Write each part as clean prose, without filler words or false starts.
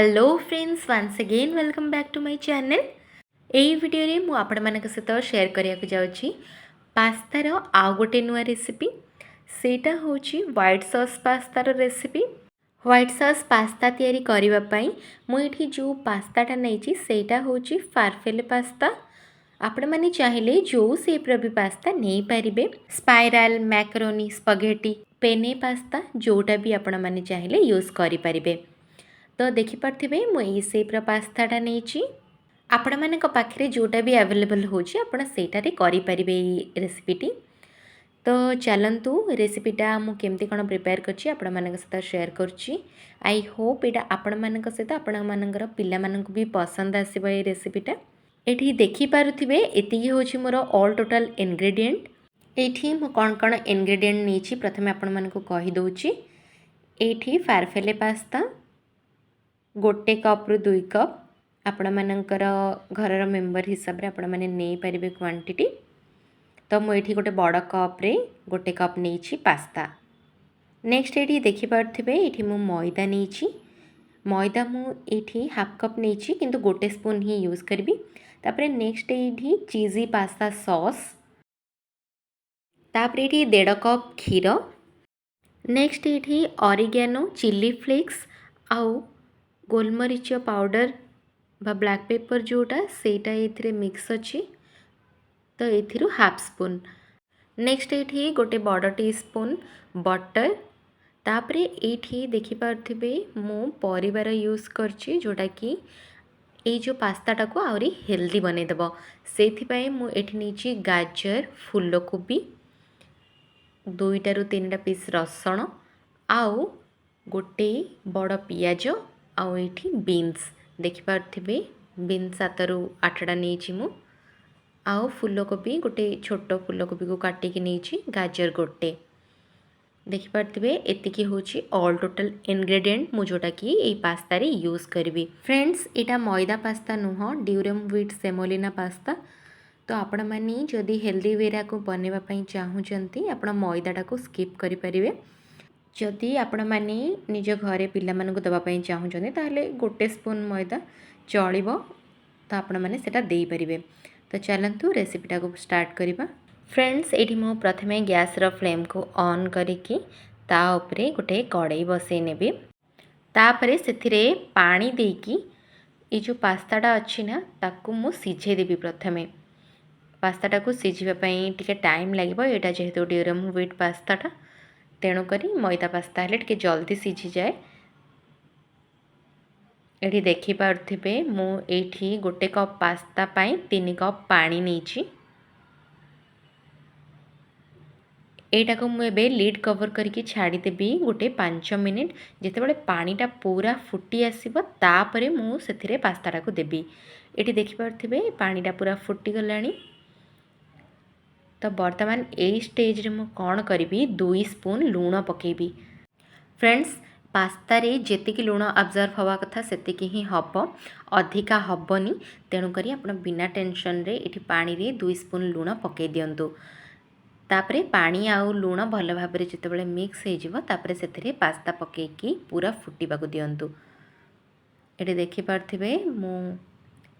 Hello friends once again welcome back to my channel. यही video रे मु आपण मानक सहित शेयर करिया को जाउची पास्तार आउ गोटे नुआ रेसिपी। सेटा होची व्हाइट सॉस पास्तार रेसिपी। व्हाइट सॉस पास्ता तैयारी करिवा पई मु एठी जो पास्ताटा नैची सेटा होची फारफेले पास्ता। आपण माने चाहिले जो शेप रो भी पास्ता नहीं पारिबे, स्पाइराल, मैकरोनी, स्पगेटी, पेने पास्ता जोटा भी आपण माने चाहिले यूज करि पारिबे। तो देखिपे मुझे सेप्र पास्ताटा नहीं आपण मान पाखे जोटा भी आवेलेबल होटारे करें रेसिपीटी। तो चलतु रेसिपीटा मुझे कौन प्रिपेयर कर सहित शेयर करुच्ची। आई होप यहाँ आपण मान सहित आपण मानकर पिला भी पसंद आसो ये रेसिपीटा। ये देखिपे एति हूँ मोर ऑल टोटल इंग्रेडिएंट। ये कौन कौन इंग्रेडिएंट नहीं प्रथम आपण मानक कहीदे। ये फारफेले पास्ता गोटे कप रु 2 कप आपण मानकर घरर मेम्बर हिसाब रे आपण माने नहीं पारिबे क्वांटिटी। तो मुझे गोटे बड़ कप रे गोटे कप नहीं पास्ता। नेक्स्ट ये देखिपे ये मु मैदा नहीं, मैदा मुझे हाफ कप नहीं किंतु गोटे स्पून ही यूज करी। तापर नेक्स्ट ये चीजी पास्ता सॉस, तापर ये 1.5 कप क्षीर। नेक्स्ट ये ऑरिगेनो, चिली फ्लेक्स आउ गोलमरीच पाउडर बा ब्लैक पेपर जोटा सेटा ये मिक्स अच्छी। तो ये हाफ स्पून। नेक्स्ट ये गोटे बड़ टी स्पून बटर। तापर ये देखिपे मु परिवार यूज करची जोटा कि ये जो पास्ताटा को आहरी हेल्दी बनईदेव से मुझे गाजर, फूलकोबी, 2 ରୁ 3टा पीस रसुण आउ गोटे बड़ पियाज आउ ये बीन्स देखिपे बीन्स 7 ରୁ 8टा नहीं मु आउ फूलकोबी गोटे छोट फूलकोबी को काटिकी नहीं, गाजर गोटे देखिपे एतिकी हूँ ऑल टोटल इंग्रेडिएंट मु जोटा कि ये पास्ता रे यूज करी। फ्रेंड्स यहाँ मैदा पास्ता नुह ड्यूरम व्हीट सेमोलिना पास्ता। तो आपण मानी जदि हेल्दी वेरा को बनवाई चाहूँगी आप मैदाटा को स्किप करें। जदि आपण माने निज घरे पिला मानकु दवापाई चाहूँगी ताहले गोटे स्पून मैदा चलिबो, तो आपण माने सेटा देई परिबे। तो चलतु रेसिपीटा को स्टार्ट करिबा। फ्रेंड्स ये मु प्रथमे गैस रो फ्लेम को ऑन करिकी ता उपरे गोटे कड़ाई बसई नेबी। तापरे सेथिरे पानी देकी ये जो पास्ताटा अच्छी ना ताकू मु सिझे देबी। प्रथमे पास्ताटा को सिझिबा पई टिके टाइम लागिबो। एटा जेहेतु ड्यूरम व्हीट पास्ताटा तेणुक मैदा पास्ता हेल्ले टिके जल्दी सिझी जाए। ये देखिपे मुझे गोटे कप पास्ता पाई 3 कप पानी नहीं। एटा को मुझे लीड कवर करके छाड़ीदेवी गोटे 5 मिनिट। जितेबाला पानीटा पूरा फुटी आसो तापर मुझे पास्ताटा को देवी। ये देखिपे पानीटा पूरा फुटी गलानी। तो बर्तमान यही स्टेज रे मु कौन करी 2 स्पून लूण पकेबी। फ्रेंड्स पास्ता रे जेतिकी लूण अब्जर्व हवा कथा सेतिकी ही हब, अधिका हबनी। तेणुक आप बिना टेंशन रे ये पानी रे 2 स्पून लूण पकई दिंतु। तापरे पानी आउ लूण भल भाव में जितेबाला मिक्स हो से पास्ता पकईकी पूरा फुटवा को दिंतु। ये देखिपे मु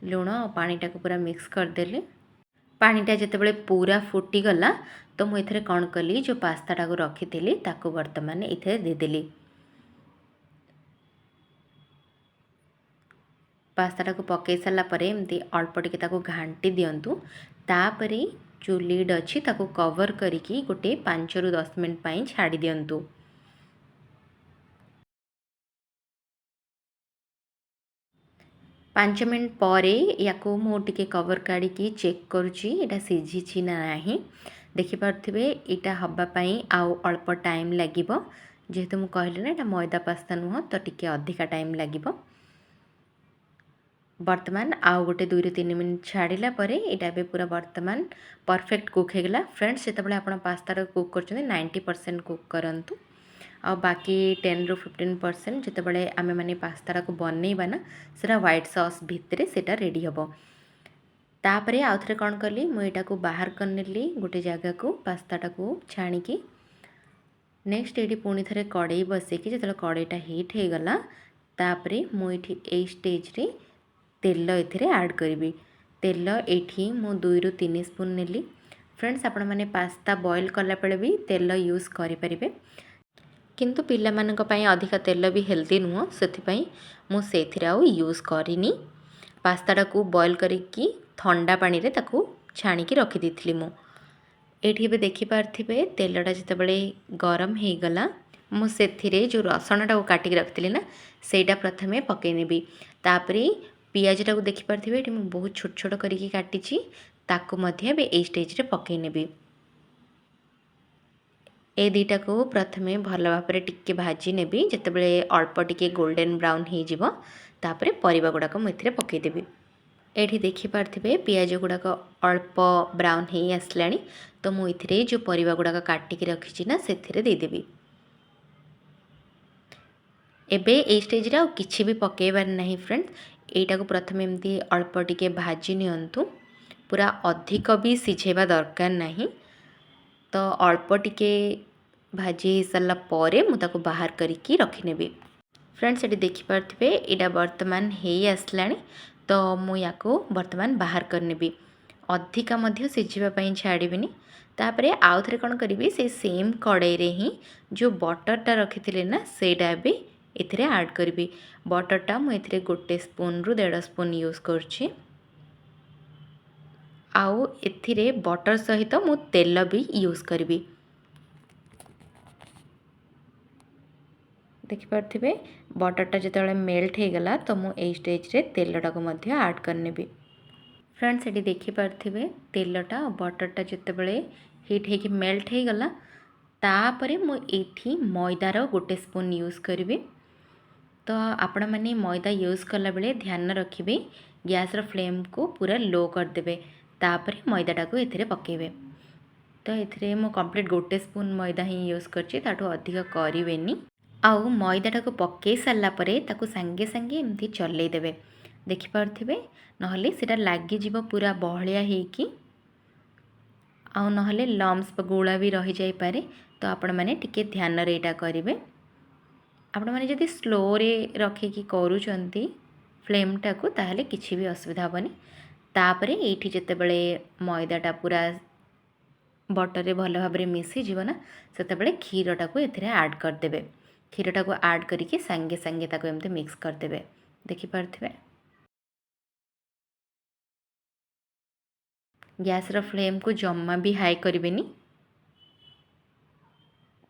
लूण पानीटा को पूरा मिक्स करदेली। पानीटा जितेबाला पूरा फुटीगला तो मुझे कौन कली जो पास्ताटा को रखी ताको बर्तमान इथे देदेली। पास्ताटा को पकई सारा पर एमती अल्प टिके घांटी दिंतु। तापर जो लीड अच्छी ताको कवर करिकी गोटे 5 ରୁ 10 मिनट पाई छाड़ी दिंतु। पाँच मिनट पर या मुझे कवर काढ़ी चेक करुच्ची एटा सिझी ना नहीं। देखिपे यहाँ हाँपाई आउ अल्प टाइम लगे जेहेतु मुझे कहली ना यहाँ मैदा पास्ता नुह तो टिके अधिका टाइम लगे। बर्तमान आउ गोटे 2 ରୁ 3 मिनट छाड़िला परे यहाँ भी पूरा बर्तमान परफेक्ट कुक होगला। फ्रेंड्स जितेबाला आप पास्ता कुक कर 90% कुक करंतु आ बाकी 10 ରୁ 15% जितेबाला आमे माने पास्ता को बनइबा ना सेटा व्हाइट सॉस भितरे सेटा रेडी हबो। तापरे आउ थरे कौन कली मुझे को बाहर करनेली गोटे जगह को पास्ताटा को छाणिकी। नेक्स्ट ये पुणी थे कड़ाई बसैकी जो कड़ाईटा हिट हो गला तापरे मुझे ये स्टेज रे तेल एथिरे ऐड करी। तेल ये मु 2 ରୁ 3 स्पून नेली। फ्रेंड्स आपण मैंने पास्ता बॉईल कला बेले भी तेल यूज करें, किंतु पिला मानक पई अधिक तेल भी हेल्दी नुह, से मुझे यूज करनी। पास्ताटा को बॉईल करिकी ठंडा पानी रे ताकू छाणिकी रखी मु। एठी भी देखि पार्थिबे तेलटा जितेबाला गरम हो गला, मुझे जो रसुणटा को काटिक रखी ना सेटा प्रथमे पकईनेबी। तापरे पियाजटा को देखि पार्थिबे एठी मु बहुत छोट छोट करिकी काटिची, ताकू मध्य भी ए स्टेज रे पकईनेबी। ए दुईटा को प्रथमे भल भाव टिके भाजी नेबी। जितेबाला अल्प टिके गोल्डन ब्राउन हो जिवो तापरे परिबा गुड़ाक मुझे पकईदेवी। एठी देखि पार्थिबे पियाज गुड़ाक अल्प ब्राउन हो आसलानी, तो मुझे जो परिबा गुड़ाक काटिकी रखी ना से देदेवी। एबे ए स्टेज रे किछि भी पकेबार नहीं फ्रेंड्स। एटा को प्रथमे एमती अल्प टिके भाजी नियंतु, पूरा अधिक भी सिझेबा दरकार नहीं। तो अल्प टिके भाजी हो सारा पर मुझे बाहर करके रखिनेबी। फ्रेंड्स ये देखि पार्थिबे एटा वर्तमान हो आसलानी, तो मु याको वर्तमान बाहर करनेबी। अधिका मध्य सिझापी छाड़बी। तापरे आउ थे कौन करी से सेम कड़ाई रे ही जो बटरटा रखी थे ना सेटा भी एथिरे ऐड करी। बटरटा मुझे गोटे स्पून रु 1.5 स्पून यूज करछि। आउ एथिरे बटर सहित मु तेल भी यूज करी। देखिपारे बटरटा जो मेल्ट हो गला, तो मुझे स्टेज रे तेलटा को ऐड करनेबी। फ्रेंड्स ये देखिपारे तेलटा बटरटा जितेबाला हिट होकर मेल्ट हो गला, तापरे मुझे मैदार गोटे स्पून यूज करी। तो आपण मैंने मैदा यूज कला बेले ध्यान रखिए गैस रो फ्लेम को पूरा लो करदे। तापरे मैदाटा को एथिरे पकेबे। तो एथिरे मु कंप्लीट गोटे स्पून मैदा ही यूज करछि, ताठू अधिक करिवेनी। आउ मैदाटा को पकई सारा परे ताकू सांगे सांगे एमती चलई देबे। देखि पारथिबे नहले सेटा लागी जीवो पूरा बहलिया हेकी, आउ नहले लम्स गोला भी रही जाई पारे। तो आपण माने टिके ध्यान रे एटा करिवे। आपण माने जदि स्लो रे रखिकी करूचंती फ्लेमटा को, ताहले किछि भी असुविधा हबनी। तापरे एठी जेतेबेले मैदाटा पूरा बटर रे भल भाव मिसी जीव ना, सेतेबेले क्षीरटा को एथिरे ऐड करदेबे। क्षीरटा को ऐड करिके सांगे सांगे ताको एमते मिक्स करदेबे। देखि पारथिबे गैस रो फ्लेम को जम्मा भी हाई करिवेनी।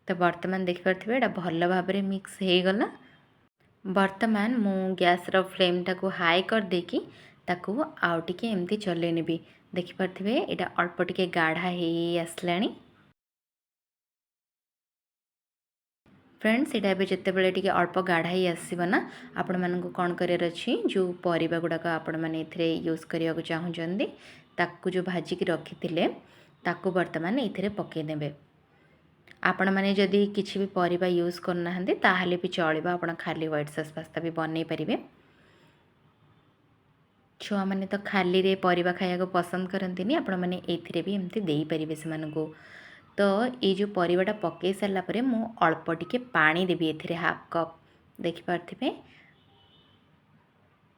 तो वर्तमान देखि पारथिबे एटा भल भाव मिक्स हो गला। वर्तमान मु गैस रो फ्लेमटा को हाई कर देकी ताकू आउ टिके एमती चले नेबी। देखि पारथिबे एटा अल्प टिके गाढ़ा हे आसलानी। फ्रेंड्स एटा एबे जेतेबेले टिके अल्प गाढ़ा ही आसीबो ना, आपण मानकु कोन करियर अछि, जो परिबा गुडाक आपण माने एथिरे यूज करिया को चाहुचंदी ताकू जो भाजी की रखिथिले ताकू वर्तमान एथिरे पके देबे। आपण माने जदि किछि भी परिबा यूज करना हंदी ताहाले भी चलिबा, आपण खाली व्हाइट सॉस पास्ता भी बनै परिबे। छुआ माने तो खाली रे परिबा खाया को पसंद करंतिनी, आपण माने एथिरे भी एमती देई परिबे सेमानकु। तो ये जो परिबाटा पकई सारा परे मु अल्प टिके पानी देबी एथिरे हाफ कप। देखि पारथिबे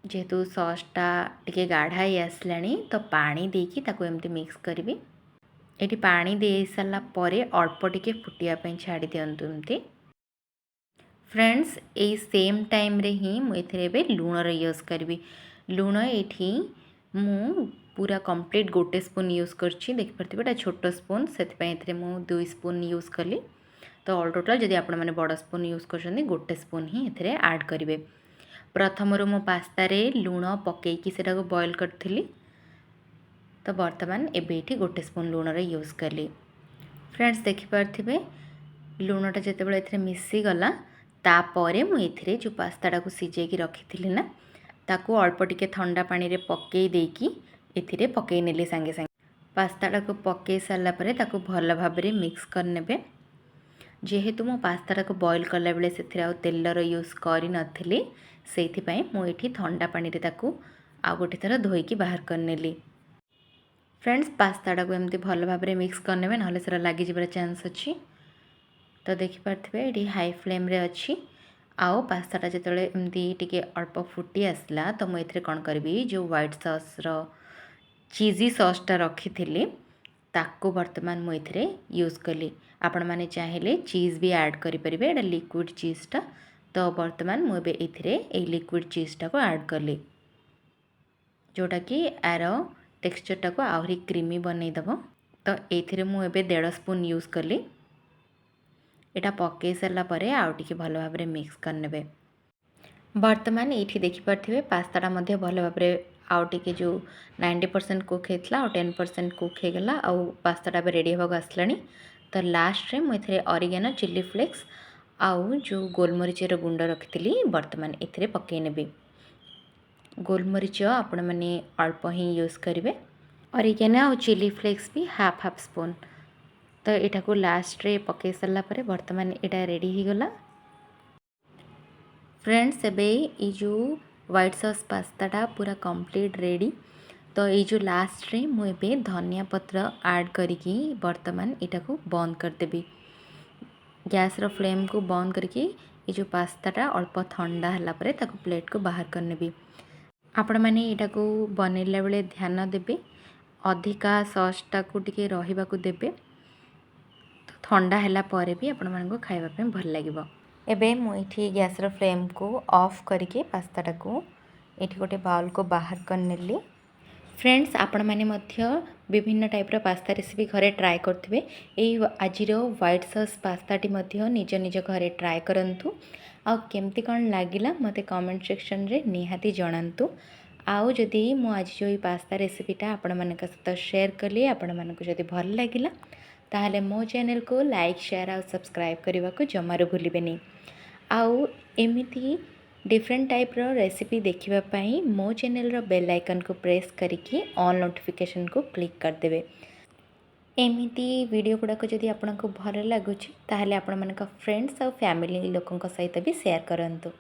जेहेतु सॉसटा टिके गाढ़ा ही आसलानी, तो पानी देकी ताको एमती मिक्स करबी। एटी पानी दे सारा परे अल्प टिके फुटिया पई छाड़ी दियंतु एमती। फ्रेंड्स ए सेम टाइम रे ही मु एथिरे बे लूण रे यूज करबी। लूण एठी मु पूरा कंप्लीट गोटे स्पून यूज करछि। देखि पारथिबे एटा छोटो स्पून, सेति पई एथिरे मु 2 स्पून यूज कली। तो ऑल टोटल जदि आपण माने बड़ स्पून यूज करछन्ती गोटे स्पून ही एथिरे ऐड करिवे। प्रथमरु मु पास्ता रे लूण पकेकी सेटा को बॉईल करथिली, तो वर्तमान एबे एठी गोटे स्पून लूण रे यूज कली। फ्रेंड्स देखि पारथिबे लूणटा जेतेबेले एथिरे मिसी गला, तापरे मु एथिरे जो पास्ताटा को सिजेकी रखिथिली ना ताकू अल्प टिके ठंडा पानी रे पकेई देकी एथिरे पकेई नेली सांगे सांगे। पास्ताटा को पकेई सारा परे ताकू भल भाव रे मिक्स करनेबे। जेहेतु मो पास्ताटा को बॉईल कला बेले सेथिरे आ तेलर यूज करि नथिली, सेथि पई मु एठी ठंडा पानी रे ताकू आ गोटे थर धोईकी बाहर करनेली। फ्रेंड्स पास्ताटा को एमती भल भाव रे मिक्स करनेबे, नहले सेरा लागि जिबार चांस अछि। तो देखि पारथिबे एठी हाई फ्लेम रे अछि, ଆଉ ପାସ୍ତାଟା ଯେତେବେଳେ ଏମିତି ଟିକେ ଅଳ୍ପ ଫୁଟି ଆସିଲା ତ ମୁଁ ଏଥିରେ କ'ଣ କରିବି, ଯେଉଁ ହ୍ୱାଇଟ୍ ସସ୍ର ଚିଜି ସସ୍ଟା ରଖିଥିଲି ତାକୁ ବର୍ତ୍ତମାନ ମୁଁ ଏଥିରେ ୟୁଜ୍ କଲି। ଆପଣମାନେ ଚାହିଁଲେ ଚିଜ୍ ବି ଆଡ଼୍ କରିପାରିବେ, ଏଇଟା ଲିକ୍ୱିଡ଼ ଚିଜ୍ଟା। ତ ବର୍ତ୍ତମାନ ମୁଁ ଏବେ ଏଥିରେ ଏଇ ଲିକ୍ୱିଡ଼ ଚିଜ୍ଟାକୁ ଆଡ଼୍ କଲି, ଯେଉଁଟାକି ଆର ଟେକ୍ସଚର୍ଟାକୁ ଆହୁରି କ୍ରିମି ବନେଇଦେବ। ତ ଏଇଥିରେ ମୁଁ ଏବେ 1.5 ସ୍ପୁନ୍ ୟୁଜ୍ କଲି। ଏଇଟା ପକାଇ ସାରିଲା ପରେ ଆଉ ଟିକେ ଭଲ ଭାବରେ ମିକ୍ସ କରିନେବେ। ବର୍ତ୍ତମାନ ଏଇଠି ଦେଖିପାରୁଥିବେ ପାସ୍ତାଟା ମଧ୍ୟ ଭଲ ଭାବରେ ଆଉ ଟିକେ ଯେଉଁ 90% କୁକ୍ ହେଇଥିଲା ଆଉ 10% କୁକ୍ ହେଇଗଲା, ଆଉ ପାସ୍ତାଟା ଏବେ ରେଡ଼ି ହେବାକୁ ଆସିଲାଣି। ତ ଲାଷ୍ଟରେ ମୁଁ ଏଥିରେ ଅରିଗାନୋ, ଚିଲି ଫ୍ଲେକ୍ସ ଆଉ ଯେଉଁ ଗୋଲମରିଚର ଗୁଣ୍ଡ ରଖିଥିଲି ବର୍ତ୍ତମାନ ଏଥିରେ ପକାଇ ନେବି। ଗୋଲମରିଚ ଆପଣମାନେ ଅଳ୍ପ ହିଁ ୟୁଜ୍ କରିବେ, ଅରିଗାନୋ ଆଉ ଚିଲି ଫ୍ଲେକ୍ସ ବି ହାଫ୍ ସ୍ପୁନ୍। ତ ଏଇଟାକୁ ଲାଷ୍ଟରେ ପକାଇ ସାରିଲା ପରେ ବର୍ତ୍ତମାନ ଏଇଟା ରେଡ଼ି ହେଇଗଲା। फ्रेंड्स ଏବେ ଏଇ ଯେଉଁ ହ୍ୱାଇଟ୍ ସସ୍ ପାସ୍ତାଟା ପୁରା କମ୍ପ୍ଲିଟ୍ ରେଡ଼ି। ତ ଏଇ ଯେଉଁ ଲାଷ୍ଟରେ ମୁଁ ଏବେ ଧନିଆ ପତ୍ର ଆଡ଼୍ କରିକି ବର୍ତ୍ତମାନ ଏଇଟାକୁ ବନ୍ଦ କରିଦେବି। ଗ୍ୟାସ୍ର ଫ୍ଲେମ୍କୁ ବନ୍ଦ କରିକି ଏଇ ଯେଉଁ ପାସ୍ତାଟା ଅଳ୍ପ ଥଣ୍ଡା ହେଲା ପରେ ତାକୁ ପ୍ଲେଟ୍କୁ ବାହାର କରିନେବି। ଆପଣମାନେ ଏଇଟାକୁ ବନେଇଲା ବେଳେ ଧ୍ୟାନ ଦେବେ, ଅଧିକା ସସ୍ଟାକୁ ଟିକେ ରହିବାକୁ ଦେବେ। ଥଣ୍ଡା ହେଲା ପରେ ବି ଆପଣମାନଙ୍କୁ ଖାଇବା ପାଇଁ ଭଲ ଲାଗିବ। ଏବେ ମୁଁ ଏଠି ଗ୍ୟାସ୍ର ଫ୍ଲେମ୍କୁ ଅଫ୍ କରିକି ପାସ୍ତାଟାକୁ ଏଠି ଗୋଟେ ବାଉଲ୍କୁ ବାହାର କରିନେଲି। फ्रेंड्स ଆପଣମାନେ ମଧ୍ୟ ବିଭିନ୍ନ ଟାଇପ୍ର ପାସ୍ତା ରେସିପି ଘରେ ଟ୍ରାଏ କରୁଥିବେ। ଏଇ ଆଜିର ହ୍ୱାଇଟ୍ ସସ୍ ପାସ୍ତାଟି ମଧ୍ୟ ନିଜ ନିଜ ଘରେ ଟ୍ରାଏ କରନ୍ତୁ, ଆଉ କେମିତି କ'ଣ ଲାଗିଲା ମୋତେ କମେଣ୍ଟ ସେକ୍ସନରେ ନିହାତି ଜଣାନ୍ତୁ। ଆଉ ଯଦି ମୁଁ ଆଜି ଯେଉଁ ପାସ୍ତା ରେସିପିଟା ଆପଣମାନଙ୍କ ସହିତ ସେୟାର କଲି ଆପଣମାନଙ୍କୁ ଯଦି ଭଲ ଲାଗିଲା ତାହେଲେ ମୋ ଚ୍ୟାନେଲକୁ ଲାଇକ୍, ସେୟାର ଆଉ ସବସ୍କ୍ରାଇବ୍ କରିବାକୁ ଜମାରୁ ଭୁଲିବେନି। ଆଉ ଏମିତି डिफरेंट टाइप रेसिपी देखापी मो चैनल बेल आइकन को प्रेस करके ऑल नोटिफिकेशन को क्लिक करदे। एमती वीडियो गुड़ाक जदि आपको भल लगुच ताहले आपण फ्रेंड्स और फैमिली लोकों सहित भी शेयर करंतु।